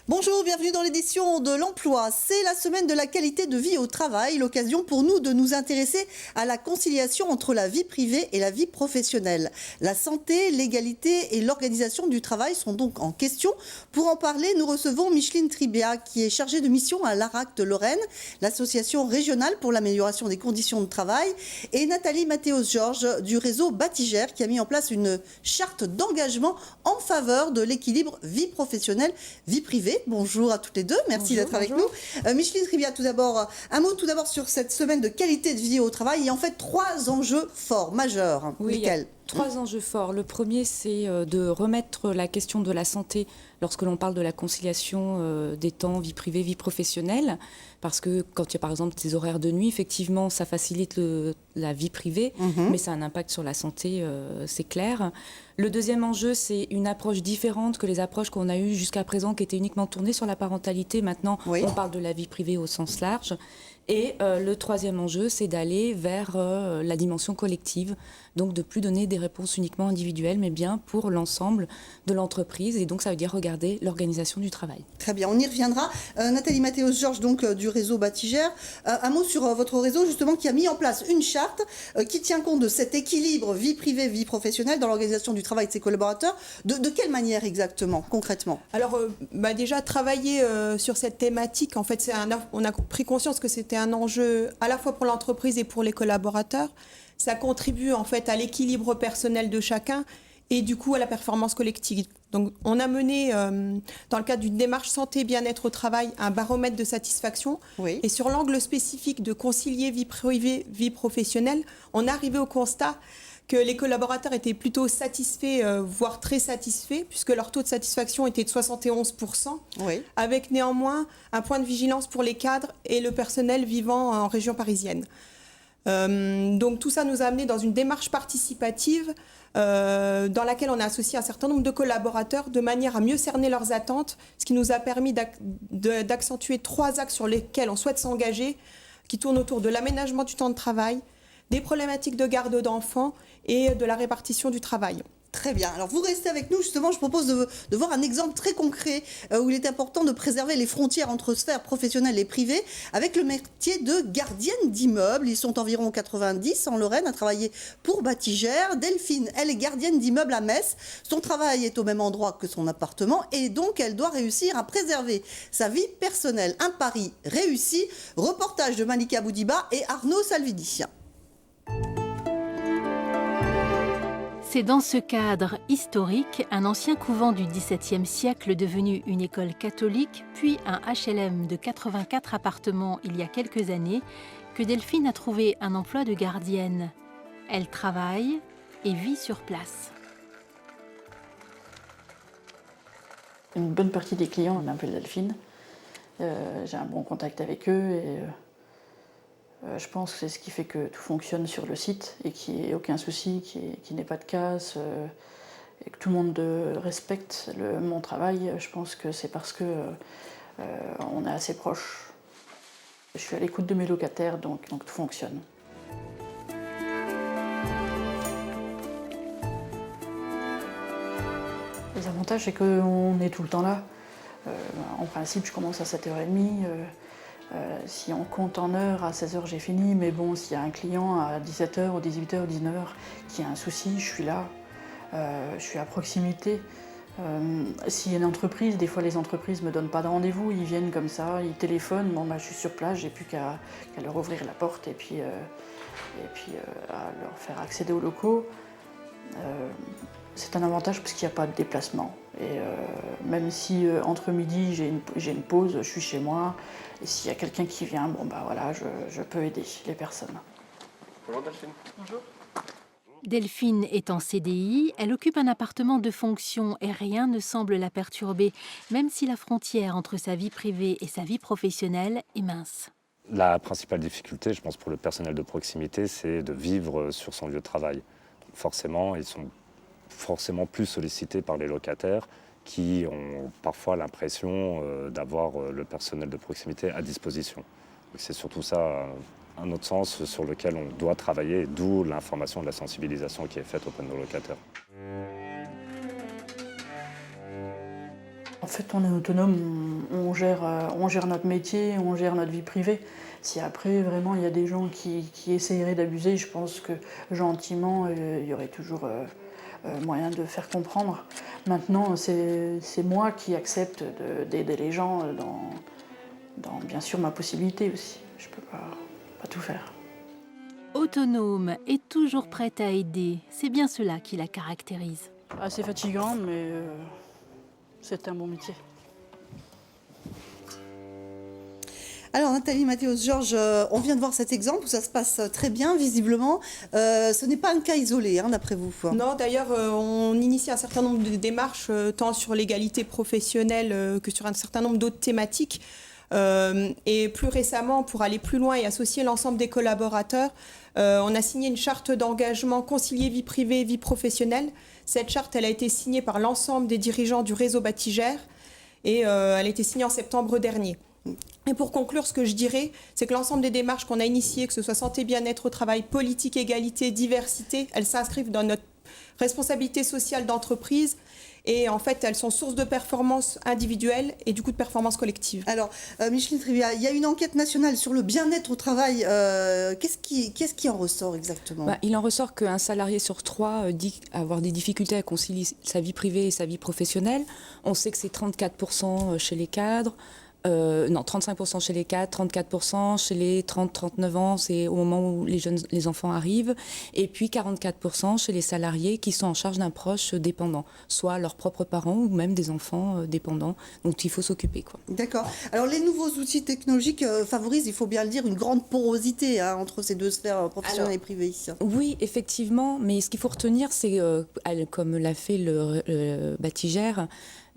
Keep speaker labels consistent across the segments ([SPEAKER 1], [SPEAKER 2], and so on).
[SPEAKER 1] Bonjour, bienvenue dans l'édition de l'emploi. C'est la semaine de la qualité de vie au travail, l'occasion pour nous de nous intéresser à la conciliation entre la vie privée et la vie professionnelle. La santé, l'égalité et l'organisation du travail sont donc en question. Pour en parler, nous recevons Micheline Tribia, qui est chargée de mission à l'ARAC de Lorraine, l'association régionale pour l'amélioration des conditions de travail, et Nathalie Mathéos-Georges du réseau Batigère, qui a mis en place une charte d'engagement en faveur de l'équilibre vie professionnelle, vie privée. Bonjour à toutes les deux, merci d'être avec nous. Micheline Tribia, tout d'abord, un mot tout d'abord sur cette semaine de qualité de vie au travail. Il y a en fait 3 enjeux forts, majeurs.
[SPEAKER 2] Oui,
[SPEAKER 1] Lesquels ?
[SPEAKER 2] 3 enjeux forts. Le premier, c'est de remettre la question de la santé lorsque l'on parle de la conciliation des temps vie privée, vie professionnelle. Parce que quand il y a par exemple des horaires de nuit, effectivement, ça facilite la vie privée, mais ça a un impact sur la santé, c'est clair. Le deuxième enjeu, c'est une approche différente que les approches qu'on a eues jusqu'à présent, qui étaient uniquement tournées sur la parentalité. Maintenant, on parle de la vie privée au sens large. Et le troisième enjeu, c'est d'aller vers la dimension collective, donc de plus donner des réponses uniquement individuelles, mais bien pour l'ensemble de l'entreprise. Et donc ça veut dire regarder l'organisation du travail.
[SPEAKER 1] Très bien, on y reviendra. Nathalie Mathéos-Georges, donc du réseau Batigère. Un mot sur votre réseau, justement, qui a mis en place une charte qui tient compte de cet équilibre vie privée, vie professionnelle dans l'organisation du travail de ses collaborateurs. De quelle manière exactement, concrètement ?
[SPEAKER 3] Alors, déjà, travailler sur cette thématique, en fait, on a pris conscience que c'était un enjeu à la fois pour l'entreprise et pour les collaborateurs. Ça contribue en fait à l'équilibre personnel de chacun et du coup à la performance collective. Donc on a mené, dans le cadre d'une démarche santé bien-être au travail, un baromètre de satisfaction.
[SPEAKER 1] Oui.
[SPEAKER 3] Et sur l'angle spécifique de concilier vie privée, vie professionnelle, on est arrivé au constat que les collaborateurs étaient plutôt satisfaits, voire très satisfaits, puisque leur taux de satisfaction était de 71%, avec néanmoins un point de vigilance pour les cadres et le personnel vivant en région parisienne. Donc tout ça nous a amené dans une démarche participative dans laquelle on a associé un certain nombre de collaborateurs de manière à mieux cerner leurs attentes, ce qui nous a permis d'accentuer 3 axes sur lesquels on souhaite s'engager, qui tournent autour de l'aménagement du temps de travail, des problématiques de garde d'enfants et de la répartition du travail.
[SPEAKER 1] Très bien. Alors, vous restez avec nous. Justement, je propose de voir un exemple très concret où il est important de préserver les frontières entre sphères professionnelles et privées avec le métier de gardienne d'immeuble. Ils sont environ 90 en Lorraine à travailler pour Batigère. Delphine, elle est gardienne d'immeuble à Metz. Son travail est au même endroit que son appartement et donc elle doit réussir à préserver sa vie personnelle. Un pari réussi. Reportage de Malika Boudiba et Arnaud Salvini.
[SPEAKER 4] C'est dans ce cadre historique, un ancien couvent du XVIIe siècle devenu une école catholique, puis un HLM de 84 appartements il y a quelques années, que Delphine a trouvé un emploi de gardienne. Elle travaille et vit sur place.
[SPEAKER 5] Une bonne partie des clients m'appellent Delphine. J'ai un bon contact avec eux et je pense que c'est ce qui fait que tout fonctionne sur le site et qu'il n'y ait aucun souci, qu'il n'y ait pas de casse et que tout le monde respecte mon travail. Je pense que c'est parce qu'on est assez proche. Je suis à l'écoute de mes locataires, donc tout fonctionne. Les avantages, c'est qu'on est tout le temps là. En principe, je commence à 7h30. Si on compte en heures, à 16h j'ai fini, mais bon, s'il y a un client à 17h ou 18h ou 19h qui a un souci, je suis là, je suis à proximité. S'il y a une entreprise, des fois les entreprises ne me donnent pas de rendez-vous, ils viennent comme ça, ils téléphonent, bon, je suis sur place, j'ai plus qu'à leur ouvrir la porte et puis à leur faire accéder aux locaux. C'est un avantage parce qu'il n'y a pas de déplacement. Et même si entre midi j'ai une pause, je suis chez moi. Et s'il y a quelqu'un qui vient, voilà, je peux aider les personnes.
[SPEAKER 6] Bonjour Delphine.
[SPEAKER 3] Bonjour.
[SPEAKER 4] Delphine est en CDI, elle occupe un appartement de fonction et rien ne semble la perturber, même si la frontière entre sa vie privée et sa vie professionnelle est mince.
[SPEAKER 6] La principale difficulté, je pense, pour le personnel de proximité, c'est de vivre sur son lieu de travail. Donc forcément, ils sont plus sollicités par les locataires qui ont parfois l'impression d'avoir le personnel de proximité à disposition. C'est surtout ça, un autre sens sur lequel on doit travailler, d'où l'information, de la sensibilisation qui est faite auprès de nos locataires.
[SPEAKER 5] En fait, on est autonome, on gère notre métier, on gère notre vie privée. Si après, vraiment, il y a des gens qui essaieraient d'abuser, je pense que gentiment, il y aurait toujours moyen de faire comprendre. Maintenant, c'est moi qui accepte d'aider les gens dans, bien sûr, ma possibilité aussi. Je ne peux pas tout faire.
[SPEAKER 4] Autonome et toujours prête à aider, c'est bien cela qui la caractérise.
[SPEAKER 5] Assez fatigant, mais c'est un bon métier.
[SPEAKER 1] Alors Nathalie Mathéos-Georges, on vient de voir cet exemple où ça se passe très bien visiblement. Ce n'est pas un cas isolé, hein, d'après vous.
[SPEAKER 3] Non, d'ailleurs, on initie un certain nombre de démarches, tant sur l'égalité professionnelle que sur un certain nombre d'autres thématiques. Et plus récemment, pour aller plus loin et associer l'ensemble des collaborateurs, on a signé une charte d'engagement concilier vie privée et vie professionnelle. Cette charte, elle a été signée par l'ensemble des dirigeants du réseau Batigère et elle a été signée en septembre dernier. Et pour conclure, ce que je dirais, c'est que l'ensemble des démarches qu'on a initiées, que ce soit santé, bien-être au travail, politique, égalité, diversité, elles s'inscrivent dans notre responsabilité sociale d'entreprise. Et en fait, elles sont source de performance individuelle et du coup de performance collective.
[SPEAKER 1] Alors, Micheline Trivia, il y a une enquête nationale sur le bien-être au travail. Qu'est-ce qui en ressort exactement ?
[SPEAKER 2] Il en ressort qu'un salarié sur 3 dit avoir des difficultés à concilier sa vie privée et sa vie professionnelle. On sait que c'est 34% chez les cadres. 35% chez les cadres, 34% chez les 30-39 ans, c'est au moment où les enfants arrivent, et puis 44% chez les salariés qui sont en charge d'un proche dépendant, soit leurs propres parents ou même des enfants dépendants, dont il faut s'occuper, quoi.
[SPEAKER 1] D'accord. Alors les nouveaux outils technologiques favorisent, il faut bien le dire, une grande porosité entre ces deux sphères professionnelles et privées.
[SPEAKER 2] Oui, effectivement, mais ce qu'il faut retenir, c'est, comme l'a fait le Batigère,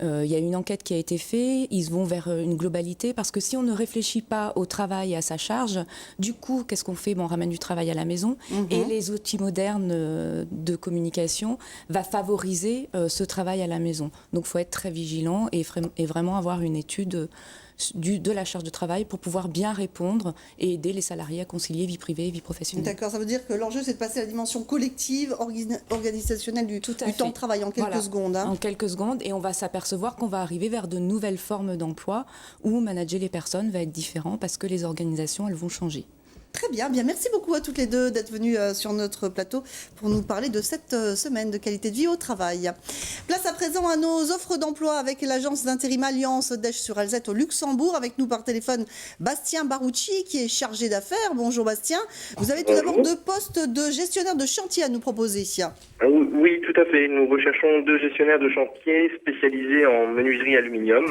[SPEAKER 2] il y a une enquête qui a été faite, ils vont vers une globalité, parce que si on ne réfléchit pas au travail et à sa charge, du coup, qu'est-ce qu'on fait ? On ramène du travail à la maison, et les outils modernes de communication va favoriser ce travail à la maison. Donc il faut être très vigilant et vraiment avoir une étude de la charge de travail pour pouvoir bien répondre et aider les salariés à concilier vie privée et vie professionnelle.
[SPEAKER 1] D'accord, ça veut dire que l'enjeu c'est de passer à la dimension collective, organisationnelle du temps de travail en quelques secondes.
[SPEAKER 2] En quelques secondes, et on va s'apercevoir qu'on va arriver vers de nouvelles formes d'emploi où manager les personnes va être différent parce que les organisations elles vont changer.
[SPEAKER 1] Très bien, merci beaucoup à toutes les deux d'être venues sur notre plateau pour nous parler de cette semaine de qualité de vie au travail. Place à présent à nos offres d'emploi avec l'agence d'intérim Alliance d'Esch-sur-Alzette au Luxembourg. Avec nous par téléphone Bastien Barucci qui est chargé d'affaires. Bonjour Bastien. Vous avez tout d'abord 2 postes de gestionnaire de chantier à nous proposer.
[SPEAKER 7] Oui, tout à fait. Nous recherchons 2 gestionnaires de chantier spécialisés en menuiserie aluminium,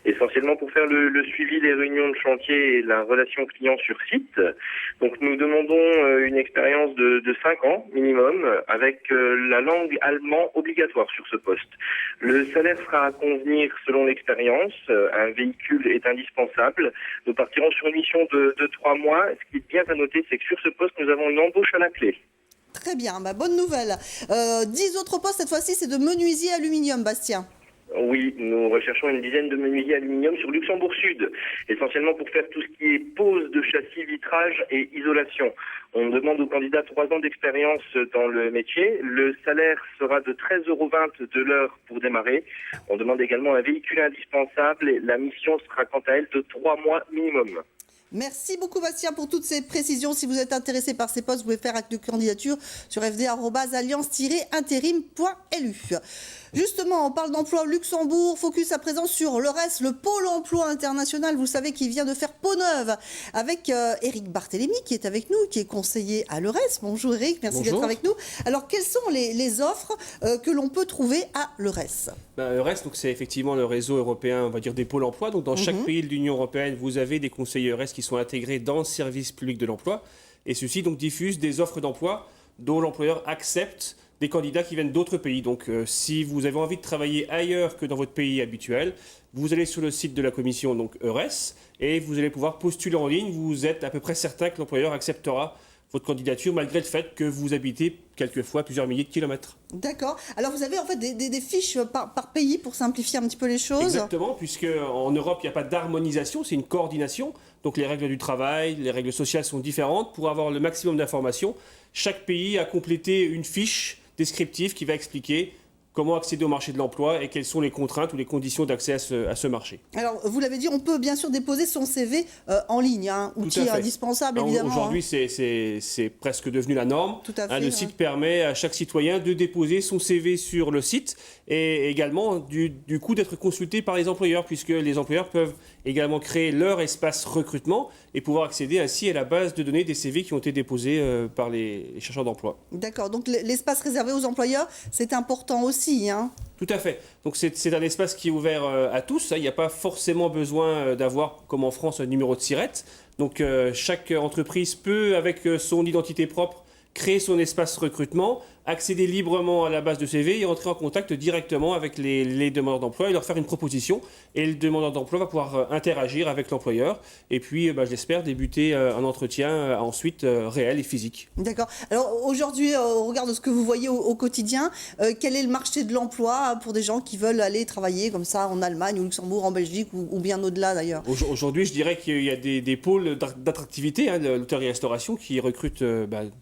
[SPEAKER 7] essentiellement pour faire le suivi des réunions de chantier et la relation client sur site. Donc nous demandons une expérience de 5 ans minimum avec la langue allemand obligatoire sur ce poste. Le salaire sera à convenir selon l'expérience. Un véhicule est indispensable. Nous partirons sur une mission de 3 mois. Ce qui est bien à noter, c'est que sur ce poste, nous avons une embauche à la clé.
[SPEAKER 1] Très bien, bonne nouvelle. 10 autres postes, cette fois-ci, c'est de menuisier aluminium, Bastien.
[SPEAKER 7] Oui, nous recherchons une dizaine de menuisiers aluminium sur Luxembourg Sud, essentiellement pour faire tout ce qui est pose de châssis, vitrage et isolation. On demande aux candidats 3 ans d'expérience dans le métier. Le salaire sera de 13,20 € de l'heure pour démarrer. On demande également un véhicule indispensable et la mission sera quant à elle de 3 mois minimum.
[SPEAKER 1] Merci beaucoup Bastien pour toutes ces précisions. Si vous êtes intéressé par ces postes, vous pouvez faire acte de candidature sur fd@alliance-intérim.lu. Justement, on parle d'emploi au Luxembourg. Focus à présent sur l'EURES, le pôle emploi international. Vous savez qu'il vient de faire peau neuve avec Éric Barthélémy qui est avec nous, qui est conseiller à l'EURES. Bonjour Éric, merci d'être avec nous. Alors, quelles sont les offres que l'on peut trouver à l'EURES ?
[SPEAKER 8] EURES, donc c'est effectivement le réseau européen, on va dire, des pôles emploi. Donc dans chaque pays de l'Union européenne, vous avez des conseillers EURES qui sont intégrés dans le service public de l'emploi. Et ceux-ci donc diffusent des offres d'emploi dont l'employeur accepte des candidats qui viennent d'autres pays. Donc si vous avez envie de travailler ailleurs que dans votre pays habituel, vous allez sur le site de la commission donc EURES et vous allez pouvoir postuler en ligne. Vous êtes à peu près certain que l'employeur acceptera votre candidature malgré le fait que vous habitez quelquefois plusieurs milliers de kilomètres.
[SPEAKER 1] D'accord. Alors vous avez en fait des fiches par pays pour simplifier un petit peu les choses.
[SPEAKER 8] Exactement, puisque en Europe il n'y a pas d'harmonisation, c'est une coordination. Donc les règles du travail, les règles sociales sont différentes. Pour avoir le maximum d'informations, chaque pays a complété une fiche descriptive qui va expliquer comment accéder au marché de l'emploi et quelles sont les contraintes ou les conditions d'accès à ce marché.
[SPEAKER 1] Alors, vous l'avez dit, on peut bien sûr déposer son CV en ligne, outil indispensable évidemment.
[SPEAKER 8] Aujourd'hui, c'est presque devenu la norme.
[SPEAKER 1] Tout à fait,
[SPEAKER 8] le site permet à chaque citoyen de déposer son CV sur le site et également du coup d'être consulté par les employeurs, puisque les employeurs peuvent également créer leur espace recrutement et pouvoir accéder ainsi à la base de données des CV qui ont été déposés par les chercheurs d'emploi.
[SPEAKER 1] D'accord, donc l'espace réservé aux employeurs, c'est important aussi.
[SPEAKER 8] Tout à fait. Donc c'est un espace qui est ouvert à tous. Il n'y a pas forcément besoin d'avoir, comme en France, un numéro de SIRET. Donc chaque entreprise peut, avec son identité propre, créer son espace recrutement, accéder librement à la base de CV et entrer en contact directement avec les demandeurs d'emploi et leur faire une proposition. Et le demandeur d'emploi va pouvoir interagir avec l'employeur et puis, je l'espère, débuter un entretien ensuite réel et physique.
[SPEAKER 1] D'accord. Alors aujourd'hui, au regard de ce que vous voyez au quotidien, quel est le marché de l'emploi pour des gens qui veulent aller travailler comme ça en Allemagne, au Luxembourg, en Belgique ou bien au-delà d'ailleurs?
[SPEAKER 8] Aujourd'hui, je dirais qu'il y a des pôles d'attractivité, l'hôtellerie-restauration qui recrutent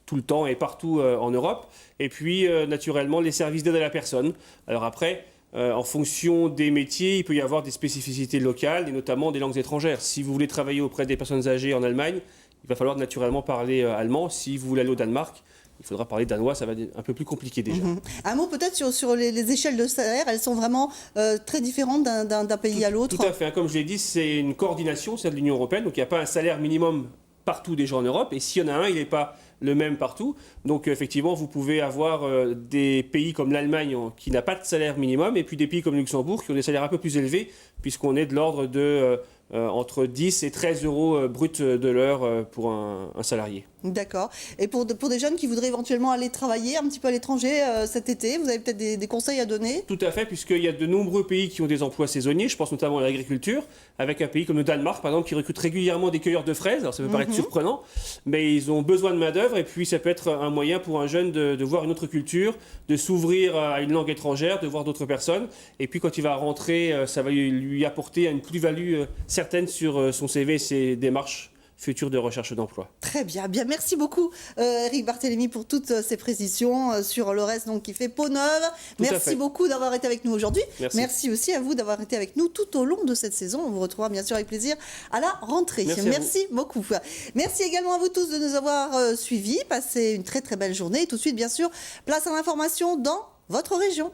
[SPEAKER 8] tout le temps et partout en Europe. Et puis, naturellement, les services d'aide à la personne. Alors après, en fonction des métiers, il peut y avoir des spécificités locales, et notamment des langues étrangères. Si vous voulez travailler auprès des personnes âgées en Allemagne, il va falloir naturellement parler allemand. Si vous voulez aller au Danemark, il faudra parler danois, ça va être un peu plus compliqué déjà.
[SPEAKER 1] Un mot peut-être sur les échelles de salaire, elles sont vraiment très différentes d'un pays à l'autre.
[SPEAKER 8] Tout à fait, comme je l'ai dit, c'est une coordination, c'est de l'Union européenne, donc il n'y a pas un salaire minimum partout déjà en Europe, et s'il y en a un, il n'est pas le même partout. Donc effectivement, vous pouvez avoir des pays comme l'Allemagne qui n'a pas de salaire minimum, et puis des pays comme Luxembourg qui ont des salaires un peu plus élevés, puisqu'on est de l'ordre de entre 10 et 13 euros bruts de l'heure pour un salarié.
[SPEAKER 1] D'accord. Et pour des jeunes qui voudraient éventuellement aller travailler un petit peu à l'étranger cet été, vous avez peut-être des conseils à donner?
[SPEAKER 8] Tout à fait, puisqu'il y a de nombreux pays qui ont des emplois saisonniers, je pense notamment à l'agriculture, avec un pays comme le Danemark, par exemple, qui recrute régulièrement des cueilleurs de fraises. Alors ça peut paraître surprenant, mais ils ont besoin de main-d'œuvre, et puis ça peut être un moyen pour un jeune de voir une autre culture, de s'ouvrir à une langue étrangère, de voir d'autres personnes, et puis quand il va rentrer, ça va lui apporter une plus-value certaine sur son CV et ses démarches futures de recherche d'emploi.
[SPEAKER 1] Très bien, merci beaucoup Eric Barthélémy pour toutes ces précisions sur le reste donc, qui fait peau neuve. Merci beaucoup d'avoir été avec nous aujourd'hui. Merci aussi à vous d'avoir été avec nous tout au long de cette saison. On vous retrouvera bien sûr avec plaisir à la rentrée. Merci beaucoup. Merci également à vous tous de nous avoir suivis. Passez une très très belle journée. Et tout de suite, bien sûr, place à l'information dans votre région.